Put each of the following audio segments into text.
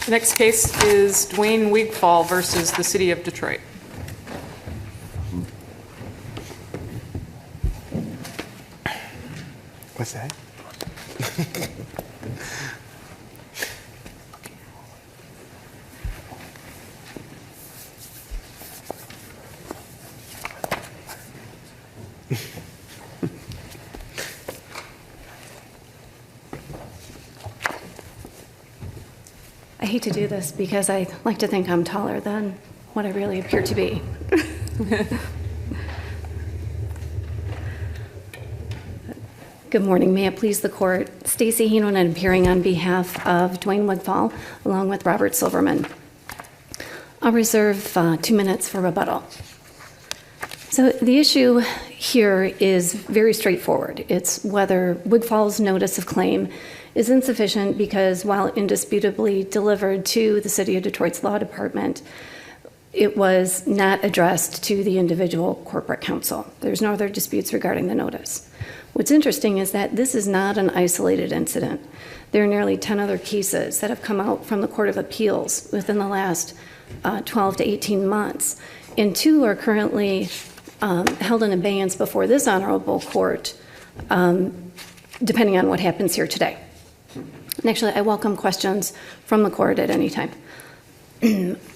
The next case is Dwayne Wigfall versus the City of Detroit. What's that? I hate to do this because I like to think I'm taller than what I really appear to be. Good morning. May it please the court. Stacy Heinonen appearing on behalf of Dwayne Wigfall, along with Robert Silverman. I'll reserve 2 minutes for rebuttal. So the issue here is very straightforward. It's whether Wigfall's notice of claim is insufficient because while indisputably delivered to the City of Detroit's law department, it was not addressed to the individual corporate counsel. There's no other disputes regarding the notice. What's interesting is that this is not an isolated incident. There are nearly 10 other cases that have come out from the Court of Appeals within the last 12 to 18 months, and 2 are currently held in abeyance before this honorable court, depending on what happens here today. And actually, I welcome questions from the court at any time.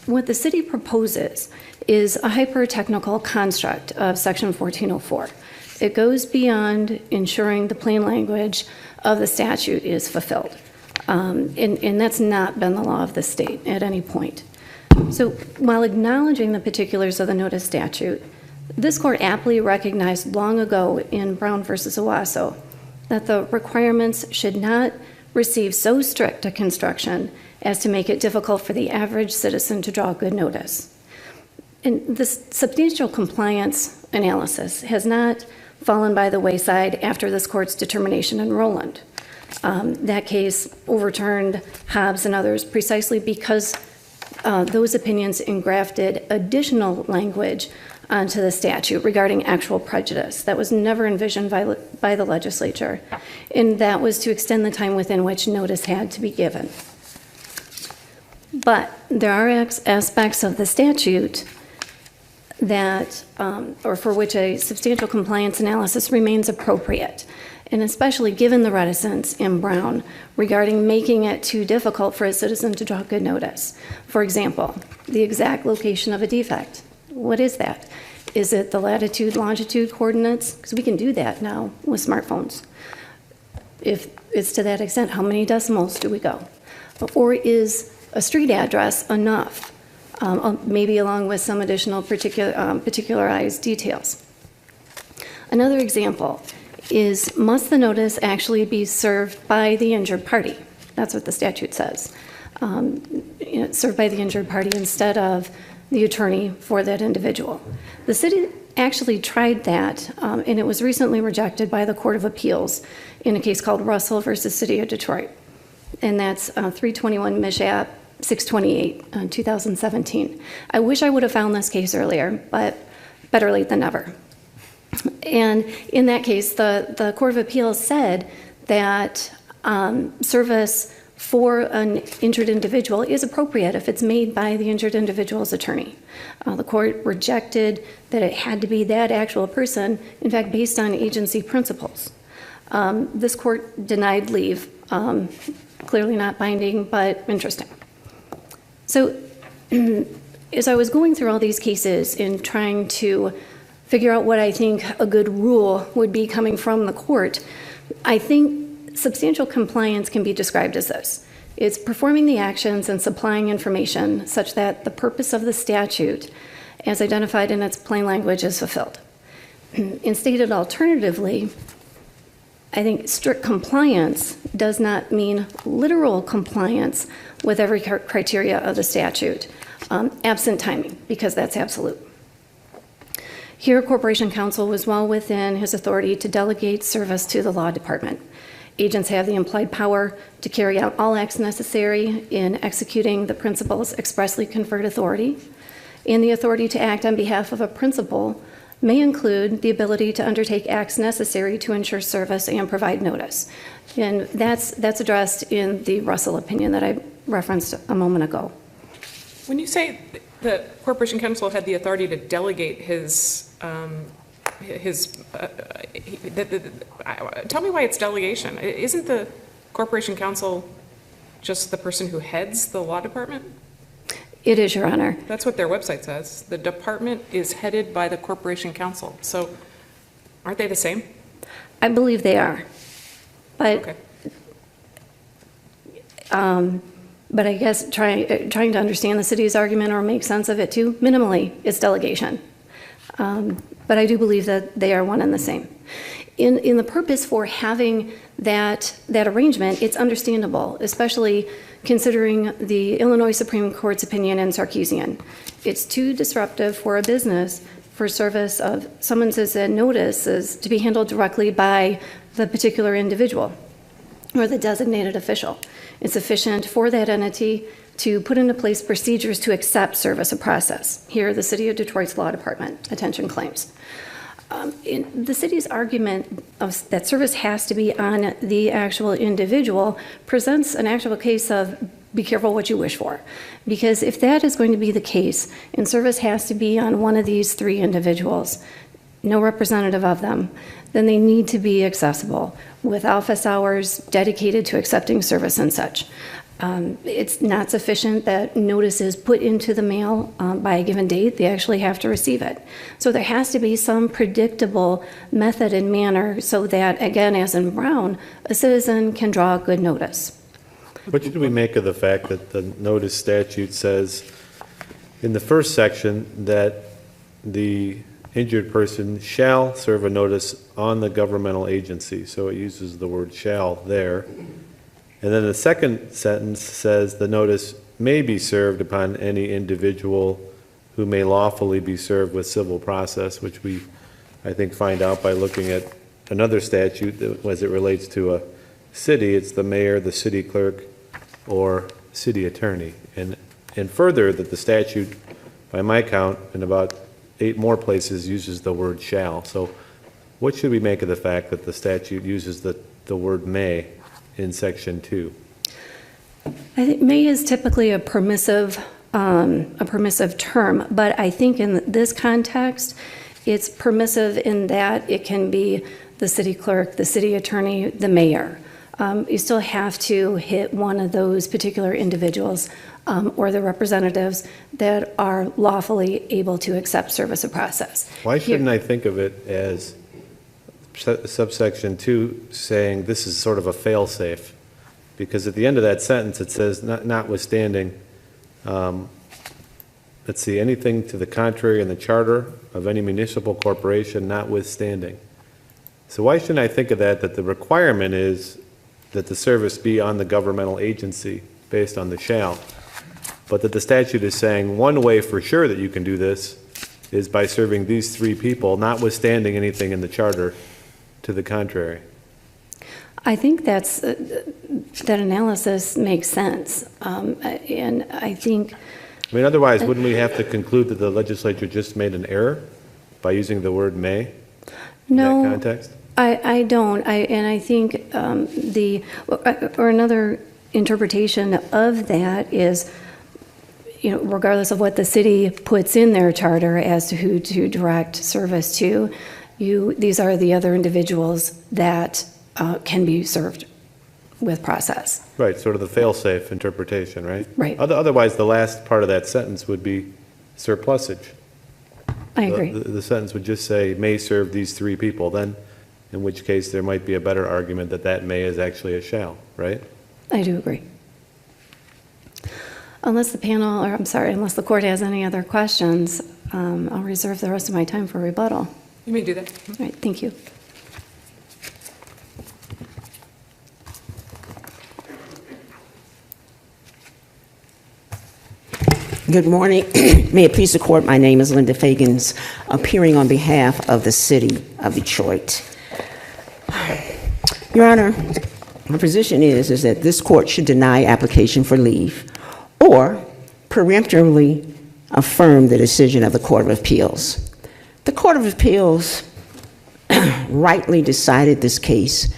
What the city proposes is a hyper-technical construct of Section 1404. It goes beyond ensuring the plain language of the statute is fulfilled. And that's not been the law of the state at any point. So while acknowledging the particulars of the notice statute, this court aptly recognized long ago in Brown versus Owasso that the requirements should not receive so strict a construction as to make it difficult for the average citizen to draw good notice. And this substantial compliance analysis has not fallen by the wayside after this court's determination in Rowland. That case overturned Hobbs and others precisely because those opinions engrafted additional language onto the statute regarding actual prejudice that was never envisioned by the legislature, and that was to extend the time within which notice had to be given. But there are aspects of the statute that, or for which a substantial compliance analysis remains appropriate, and especially given the reticence in Brown regarding making it too difficult for a citizen to draw good notice. For example, the exact location of a defect. What is that? Is it the latitude, longitude coordinates? Because we can do that now with smartphones. If it's to that extent, how many decimals do we go? Or is a street address enough? Maybe along with some additional particularized details. Another example is, must the notice actually be served by the injured party? That's what the statute says. Served by the injured party instead of the attorney for that individual. The city actually tried that, and it was recently rejected by the Court of Appeals in a case called Russell versus City of Detroit. And that's 321 Mishap 628, 2017. I wish I would have found this case earlier, but better late than never. And in that case, the Court of Appeals said that service for an injured individual is appropriate if it's made by the injured individual's attorney. The court rejected that it had to be that actual person, in fact, based on agency principles. This court denied leave, clearly not binding, but interesting. So as I was going through all these cases and trying to figure out what I think a good rule would be coming from the court, I think substantial compliance can be described as this. It's performing the actions and supplying information such that the purpose of the statute, as identified in its plain language, is fulfilled. And stated alternatively, I think strict compliance does not mean literal compliance with every criteria of the statute, absent timing, because that's absolute. Here, Corporation Counsel was well within his authority to delegate service to the law department. Agents have the implied power to carry out all acts necessary in executing the principal's expressly conferred authority, and the authority to act on behalf of a principal may include the ability to undertake acts necessary to ensure service and provide notice. And that's addressed in the Russell opinion that I referenced a moment ago. When you say the Corporation Counsel had the authority to delegate tell me why it's delegation. Isn't the Corporation Counsel just the person who heads the law department? It is, Your Honor. That's what their website says. The department is headed by the Corporation Counsel. So aren't they the same? I believe they are. But, Okay. but I guess trying to understand the city's argument or make sense of it too, minimally, it's delegation. But I do believe that they are one and the same. In the purpose for having that arrangement, it's understandable, especially considering the Illinois Supreme Court's opinion in Sarkeesian. It's too disruptive for a business for service of summonses and notices to be handled directly by the particular individual or the designated official. It's efficient for that entity to put into place procedures to accept service of process. Here, the City of Detroit's Law Department, attention claims. In the city's argument that service has to be on the actual individual presents an actual case of be careful what you wish for. Because if that is going to be the case, and service has to be on one of these three individuals, no representative of them, then they need to be accessible with office hours dedicated to accepting service and such. It's not sufficient that notice is put into the mail by a given date. They actually have to receive it. So there has to be some predictable method and manner so that, again, as in Brown, a citizen can draw good notice. What should we make of the fact that the notice statute says in the first section that the injured person shall serve a notice on the governmental agency? So it uses the word shall there. And then the second sentence says the notice may be served upon any individual who may lawfully be served with civil process, which we, I think, find out by looking at another statute that, as it relates to a city, it's the mayor, the city clerk, or city attorney. And further, that the statute, by my count, in about 8 more places, uses the word shall. So what should we make of the fact that the statute uses the word may in section 2? I think may is typically a permissive term, but I think in this context, it's permissive in that it can be the city clerk, the city attorney, the mayor. You still have to hit one of those particular individuals or the representatives that are lawfully able to accept service of process. Why shouldn't I think of it as subsection 2 saying this is sort of a fail-safe? Because at the end of that sentence it says notwithstanding, let's see, anything to the contrary in the charter of any municipal corporation notwithstanding. So why shouldn't I think of that the requirement is that the service be on the governmental agency based on the shall, but that the statute is saying one way for sure that you can do this is by serving these 3 people, notwithstanding anything in the charter to the contrary? I think that analysis makes sense, and I think. I mean, otherwise, wouldn't we have to conclude that the legislature just made an error by using the word may in that context? I don't. I think or another interpretation of that is, regardless of what the city puts in their charter as to who to direct service to, these are the other individuals that can be served with process. Right, sort of the fail-safe interpretation, right? Right. Otherwise, the last part of that sentence would be surplusage. I agree. The sentence would just say, may serve these 3 people, then, in which case there might be a better argument that may is actually a shall, right? I do agree. Unless the court has any other questions, I'll reserve the rest of my time for rebuttal. You may do that. All right, thank you. Good morning. May it please the court, my name is Linda Fegins, appearing on behalf of the City of Detroit. Your Honor, my position is that this court should deny application for leave or preemptively affirm the decision of the Court of Appeals. The Court of Appeals rightly decided this case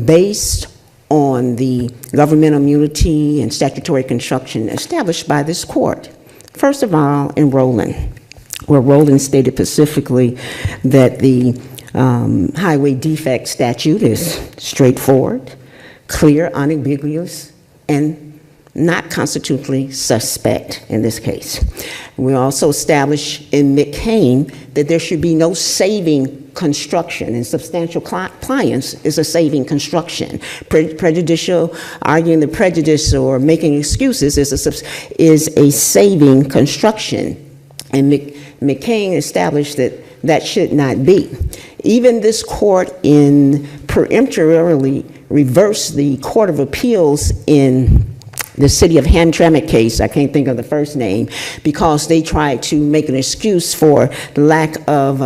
based on the governmental immunity and statutory construction established by this court. First of all, in Rowland, where Rowland stated specifically that the highway defect statute is straightforward, clear, unambiguous, and not constitutionally suspect in this case. We also established in McCain that there should be no saving construction, and substantial compliance is a saving construction. Prejudicial, arguing the prejudice or making excuses is a saving construction. And McCain established that that should not be. Even this court peremptorily reversed the Court of Appeals in the city of Hamtramck case, I can't think of the first name, because they tried to make an excuse for the lack of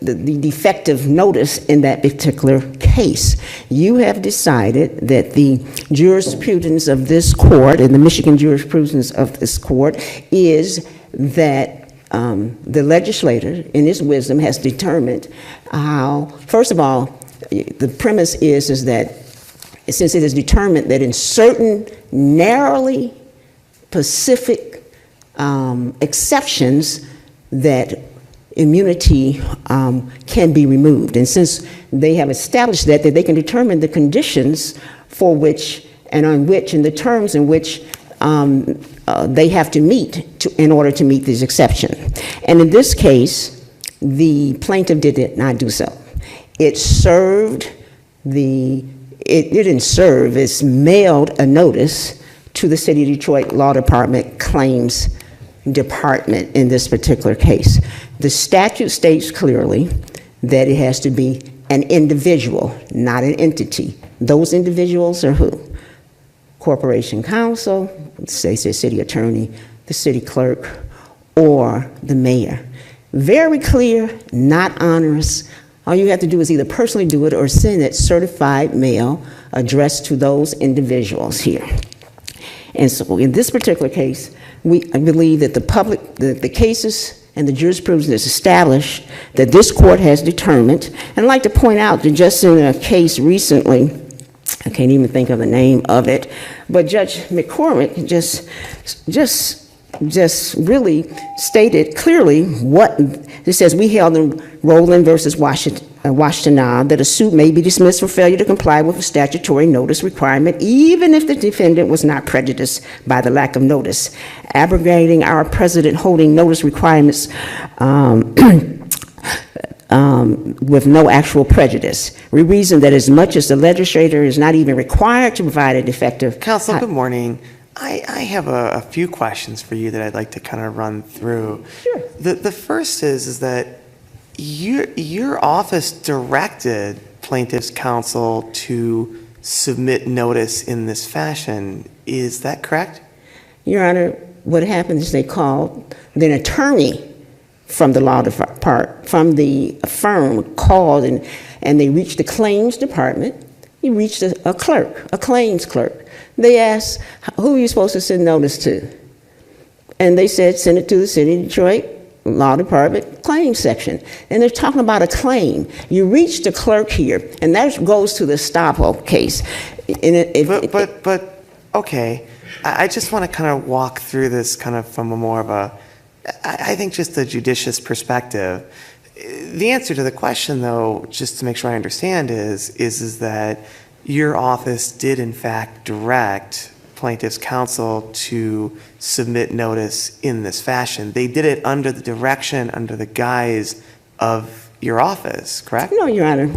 the defective notice in that particular case. You have decided that the jurisprudence of this court, and the Michigan jurisprudence of this court, is that the legislator, in his wisdom, has determined how, first of all, the premise is that since it is determined that in certain narrowly specific exceptions that immunity can be removed. And since they have established that they can determine the conditions for which and on which and the terms in which they have to meet in order to meet this exception. And in this case, the plaintiff did not do so. It didn't serve, it's mailed a notice to the City of Detroit Law Department Claims Department in this particular case. The statute states clearly that it has to be an individual, not an entity. Those individuals are who? Corporation counsel, say the city attorney, the city clerk, or the mayor. Very clear, not onerous. All you have to do is either personally do it or send it certified mail addressed to those individuals here. And so in this particular case, I believe that the cases and the jurisprudence is established that this court has determined. And I'd like to point out that just in a case recently, I can't even think of the name of it, but Judge McCormick just really stated clearly what it says. We held in Rowland versus Washtenaw that a suit may be dismissed for failure to comply with a statutory notice requirement, even if the defendant was not prejudiced by the lack of notice, abrogating our precedent holding notice requirements with no actual prejudice. We reason that as much as the legislator is not even required to provide a defective. Counsel, good morning. I have a few questions for you that I'd like to kind of run through. Sure. The first is that your office directed plaintiff's counsel to submit notice in this fashion. Is that correct? Your Honor, what happened is they called an attorney from the law department, from the firm, called and they reached the claims department. He reached a clerk, a claims clerk. They asked, who are you supposed to send notice to? And they said, send it to the City of Detroit Law Department claims section. And they're talking about a claim. You reach the clerk here, and that goes to the estoppel case. But okay, I just want to kind of walk through this kind of from a more of a, I think just a judicious perspective. The answer to the question, though, just to make sure I understand, is that your office did in fact direct plaintiff's counsel to submit notice in this fashion. They did it under the direction, under the guise of your office, correct? No, Your Honor.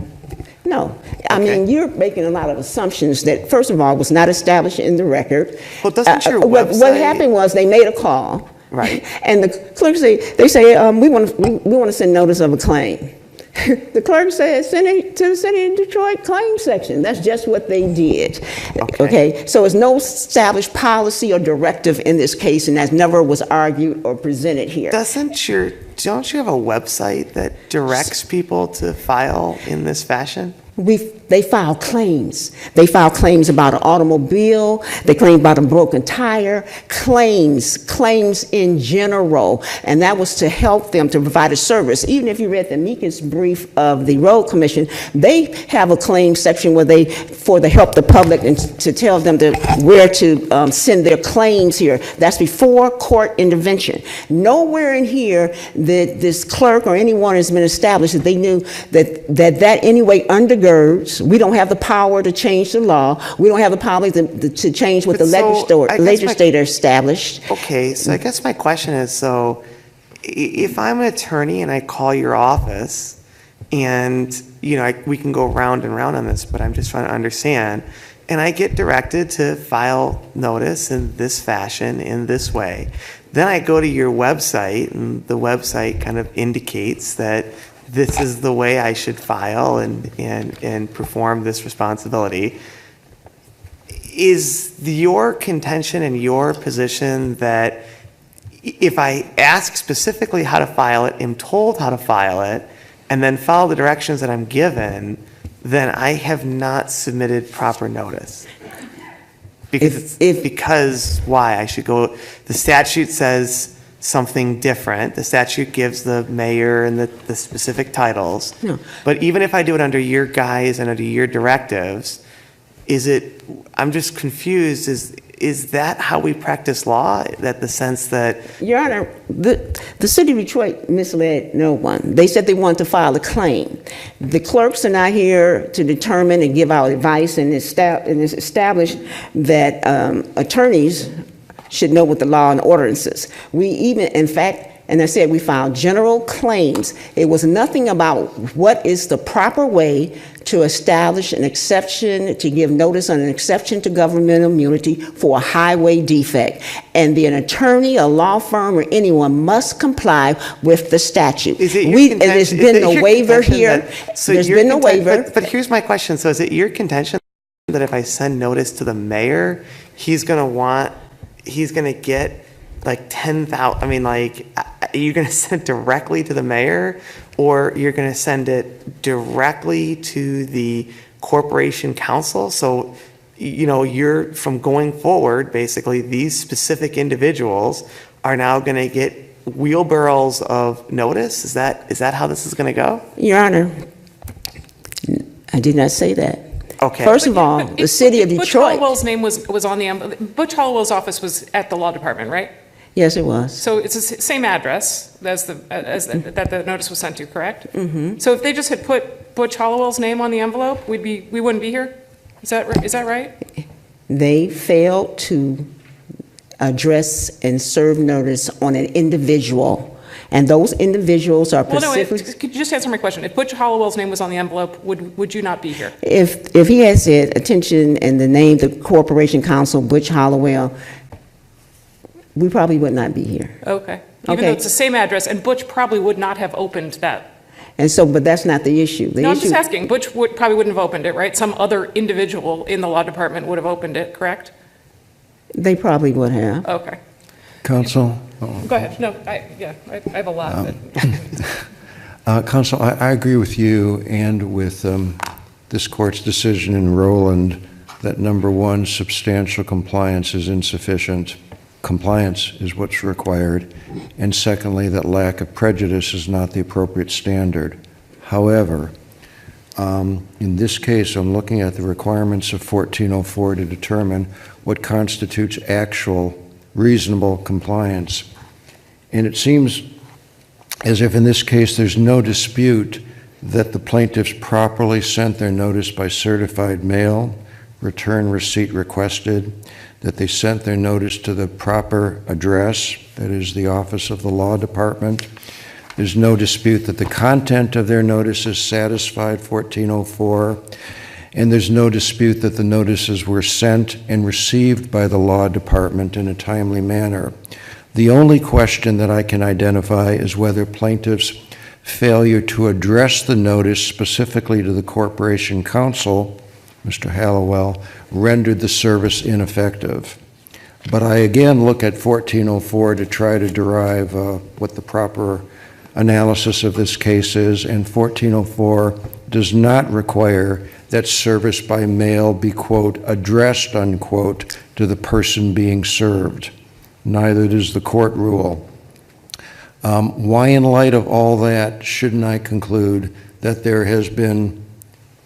No. I mean, you're making a lot of assumptions that, first of all, was not established in the record. Well, doesn't your website... What happened was they made a call. Right. And the clerk say, we want to send notice of a claim. The clerk said, send it to the City of Detroit claims section. That's just what they did. Okay. So there's no established policy or directive in this case, and that never was argued or presented here. Don't you have a website that directs people to file in this fashion? They file claims. They file claims about an automobile. They claim about a broken tire. Claims in general. And that was to help them to provide a service. Even if you read the amicus brief of the Road Commission, they have a claim section where for the help the public and to tell them where to send their claims here. That's before court intervention. Nowhere in here that this clerk or anyone has been established that they knew that anyway undergirds. We don't have the power to change the law. We don't have the power to change what the legislator established. Okay, so I guess my question is, so if I'm an attorney and I call your office, and we can go round and round on this, but I'm just trying to understand, and I get directed to file notice in this fashion, in this way, then I go to your website, and the website kind of indicates that this is the way I should file and perform this responsibility. Is your contention and your position that if I ask specifically how to file it, am told how to file it, and then follow the directions that I'm given, then I have not submitted proper notice? Because why? I should go, the statute says something different. The statute gives the mayor and the specific titles. No. But even if I do it under your guise and under your directives, I'm just confused, is that how we practice law? That the sense that... Your Honor, the city of Detroit misled no one. They said they wanted to file a claim. The clerks are not here to determine and give out advice, and it's established that attorneys should know what the law and ordinances. We even, in fact, and I said we filed general claims. It was nothing about what is the proper way to establish an exception, to give notice on an exception to governmental immunity for a highway defect. And an attorney, a law firm, or anyone must comply with the statute. There's been no waiver here. There's been no waiver. But here's my question. So is it your contention that if I send notice to the mayor, he's going to get like 10,000, you're going to send it directly to the mayor, or you're going to send it directly to the corporation council? So, you're, from going forward, basically, these specific individuals are now going to get wheelbarrows of notice? Is that how this is going to go? Your Honor, I did not say that. Okay. First of all, the city of Detroit. Butch Hollowell's name was on the envelope. Butch Hollowell's office was at the law department, right? Yes, it was. So it's the same address as that the notice was sent to, correct? Mm-hmm. So if they just had put Butch Hollowell's name on the envelope, we wouldn't be here? Is that right? They failed to address and serve notice on an individual, and those individuals are specifically... Could you just answer my question? If Butch Hollowell's name was on the envelope, would you not be here? If he had said attention and the name, the corporation counsel, Butch Hollowell, we probably would not be here. Okay. Even though it's the same address, and Butch probably would not have opened that. And so, but that's not the issue. I'm just asking. Butch probably wouldn't have opened it, right? Some other individual in the law department would have opened it, correct? They probably would have. Okay. Counsel? Go ahead. No, I have a lot. Counsel, I agree with you and with this court's decision in Rowland that, number one, substantial compliance is insufficient. Compliance is what's required. And secondly, that lack of prejudice is not the appropriate standard. However, in this case, I'm looking at the requirements of 1404 to determine what constitutes actual reasonable compliance. And it seems as if in this case there's no dispute that the plaintiffs properly sent their notice by certified mail, return receipt requested, that they sent their notice to the proper address, that is the office of the law department. There's no dispute that the content of their notices satisfied 1404, and there's no dispute that the notices were sent and received by the law department in a timely manner. The only question that I can identify is whether plaintiffs' failure to address the notice specifically to the corporation counsel, Mr. Hallowell, rendered the service ineffective. But I again look at 1404 to try to derive what the proper analysis of this case is, and 1404 does not require that service by mail be, quote, addressed, unquote, to the person being served. Neither does the court rule. Why, in light of all that, shouldn't I conclude that there has been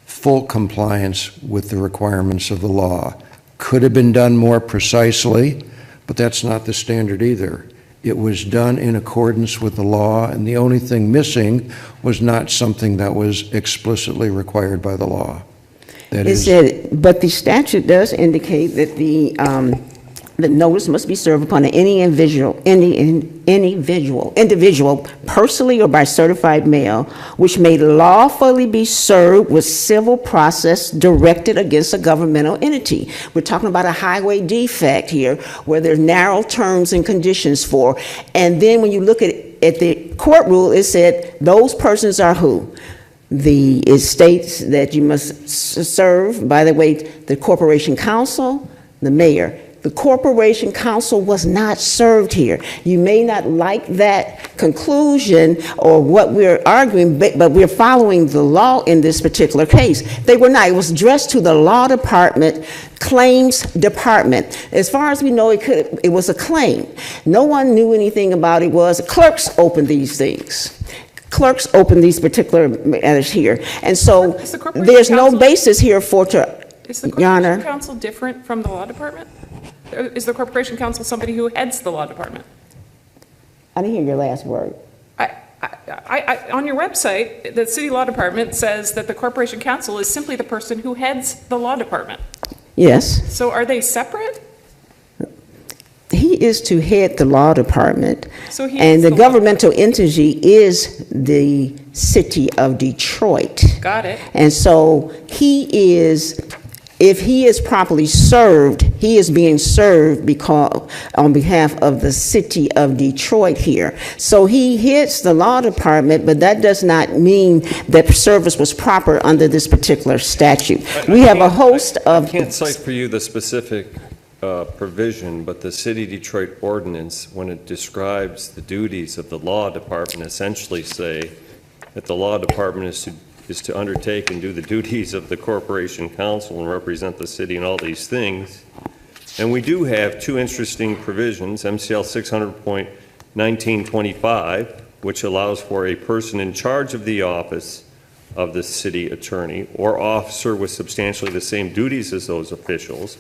full compliance with the requirements of the law? Could have been done more precisely, but that's not the standard either. It was done in accordance with the law, and the only thing missing was not something that was explicitly required by the law. That It is, said, but the statute does indicate that the notice must be served upon any individual, personally or by certified mail, which may lawfully be served with civil process directed against a governmental entity. We're talking about a highway defect here, where there's narrow terms and conditions for. And then when you look at the court rule, it said those persons are who? It states that you must serve, by the way, the corporation counsel, the mayor. The corporation counsel was not served here. You may not like that conclusion or what we're arguing, but we're following the law in this particular case. They were not. It was addressed to the law department, claims department. As far as we know, it was a claim. No one knew anything about it. Clerks opened these things. Clerks open these particular matters here. And so there's no basis here Is the Your Honor. Corporation Counsel different from the law department? Is the Corporation Counsel somebody who heads the law department? I didn't hear your last word. On your website, the city law department says that the Corporation Counsel is simply the person who heads the law department. Yes. So are they separate? He is to head the law department. So he and is the the law governmental entity is the city of Detroit. Got it. And so if he is properly served, he is being served because on behalf of the city of Detroit here. So he heads the law department, but that does not mean that service was proper under this particular statute. We have a host of... I can't cite for you the specific provision, but the City of Detroit ordinance, when it describes the duties of the law department, essentially say that the law department is to undertake and do the duties of the Corporation Counsel and represent the city and all these things. And we do have two interesting provisions, MCL 600.1925, which allows for a person in charge of the office of the city attorney or officer with substantially the same duties as those officials.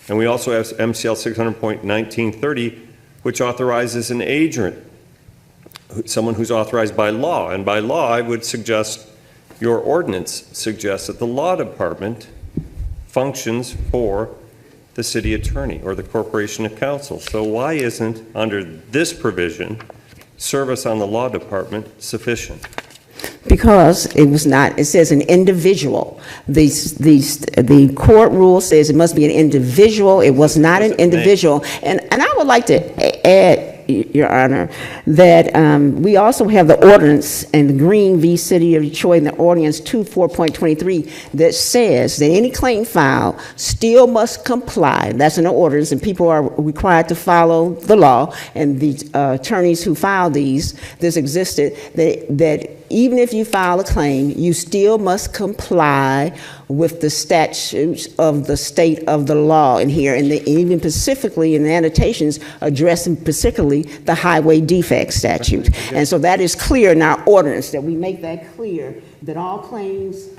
And we also have MCL 600.1930, which authorizes an agent, someone who's authorized by law. And by law, I would suggest your ordinance suggests that the law department functions for the city attorney or the corporation of counsel. So why isn't, under this provision, service on the law department sufficient? Because it was not, it says an individual. The court rule says it must be an individual. It was not an individual. And I would like to add, Your Honor, that we also have the ordinance in the Green v. City of Detroit in the ordinance 24.23 that says that any claim filed still must comply. That's in the ordinance, and people are required to follow the law. And the attorneys who filed this existed, that even if you file a claim, you still must comply with the statutes of the state of the law in here, and even specifically in the annotations addressing particularly the highway defect statute. And so that is clear in our ordinance, that we make that clear, that all claims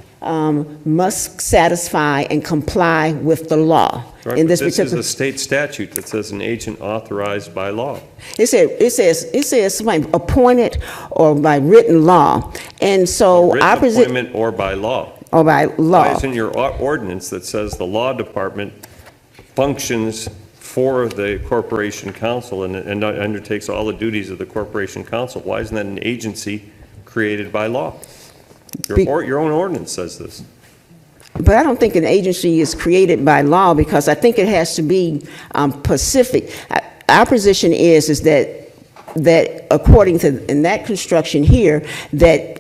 must satisfy and comply with the law. Right, in this is a state statute that says an agent authorized by law. It says somebody appointed or by written law. And so Written appointment or by law. Or by law. Why isn't your ordinance that says the law department functions for the corporation counsel and undertakes all the duties of the corporation counsel? Why isn't that an agency created by law? Your own ordinance says this. But I don't think an agency is created by law, because I think it has to be specific. Our position is that according to, in that construction here, that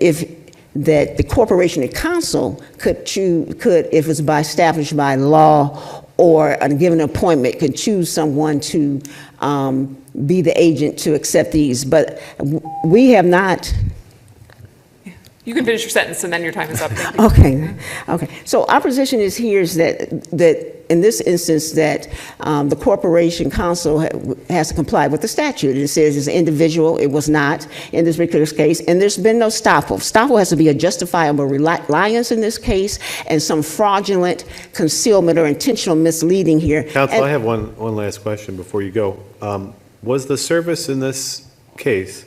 the corporation and council could, if it's established by law or a given appointment, could choose someone to be the agent to accept these. But we have not. You can finish your sentence and then your time is up. Thank you. Okay. So our position is here is that in this instance that the Corporation Council has to comply with the statute. It says it's an individual. It was not in this particular case, and there's been no estoppel. Estoppel has to be a justifiable reliance in this case and some fraudulent concealment or intentional misleading here. Counsel, I have one last question before you go. Was the service in this case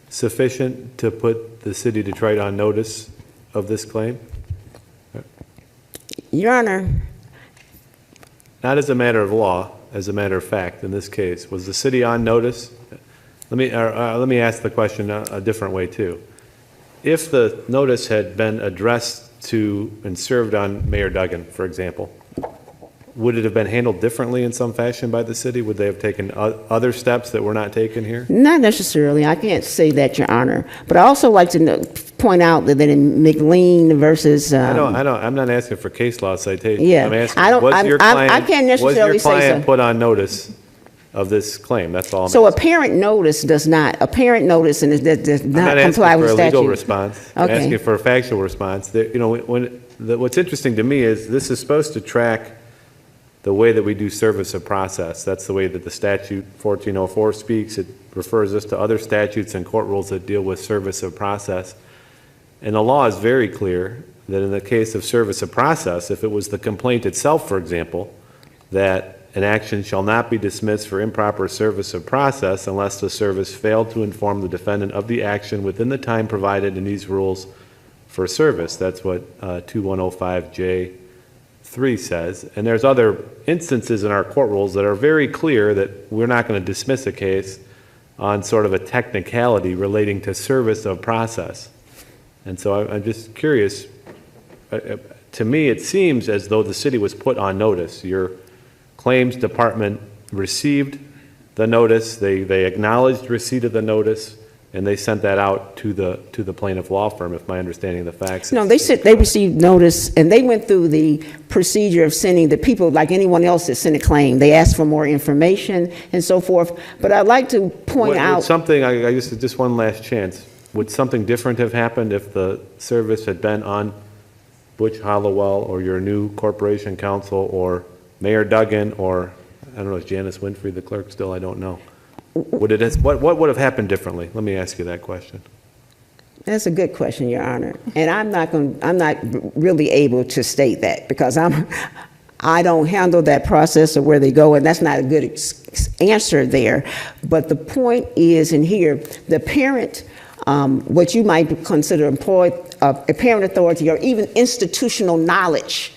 sufficient to put the city of Detroit on notice of this claim? Your Honor. Not as a matter of law, as a matter of fact in this case. Was the city on notice? Let me ask the question a different way too. If the notice had been addressed to and served on Mayor Duggan, for example, would it have been handled differently in some fashion by the city? Would they have taken other steps that were not taken here? Not necessarily. I can't say that, Your Honor. But I also like to point out that in McLean versus... I'm not asking for case law citation. Yeah. I'm asking, I can't necessarily say so. Was your client put on notice of this claim? That's all I'm So asking. a parent notice does not comply with the statute. I'm not asking for a legal response. I'm Okay. asking for a factual response. What's interesting to me is this is supposed to track the way that we do service of process. That's the way that the statute 1404 speaks. It refers us to other statutes and court rules that deal with service of process. And the law is very clear that in the case of service of process, if it was the complaint itself, for example, that an action shall not be dismissed for improper service of process unless the service failed to inform the defendant of the action within the time provided in these rules for service. That's what 2105J3 says. And there's other instances in our court rules that are very clear that we're not going to dismiss a case on sort of a technicality relating to service of process. And so I'm just curious, to me it seems as though the city was put on notice. Your claims department received the notice, they acknowledged receipt of the notice, and they sent that out to the plaintiff law firm, if my understanding of the facts is. No, they received notice, and they went through the procedure of sending the people, like anyone else that sent a claim. They asked for more information and so forth. But I'd like to point out. Would something, I just one last chance, would something different have happened if the service had been on Butch Hollowell or your new corporation counsel or Mayor Duggan or, I don't know, is Janice Winfrey the clerk still? I don't know. What would have happened differently? Let me ask you that question. That's a good question, Your Honor. And I'm not really able to state that because I don't handle that process of where they go, and that's not a good answer there. But the point is in here, the parent, what you might consider a parent authority or even institutional knowledge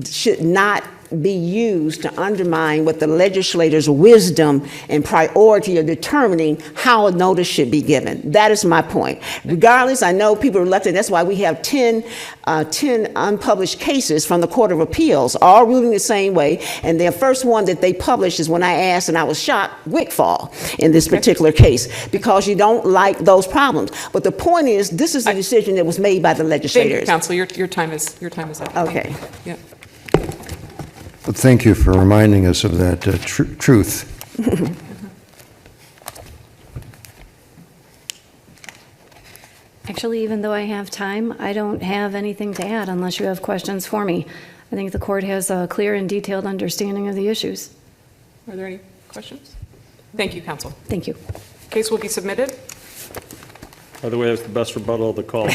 should not be used to undermine what the legislator's wisdom and priority of determining how a notice should be given. That is my point. Regardless, I know people are reluctant. That's why we have 10 unpublished cases from the Court of Appeals, all ruling the same way. And the first one that they published is when I asked, and I was shocked, Wigfall in this particular case, because you don't like those problems. But the point is, this is a decision that was made by the legislators. Thank you, Counsel. Your time is up. Okay. Yeah. But thank you for reminding us of that truth. Actually, even though I have time, I don't have anything to add unless you have questions for me. I think the court has a clear and detailed understanding of the issues. Are there any questions? Thank you, Counsel. Thank you. Case will be submitted. By the way, that's the best rebuttal of the call.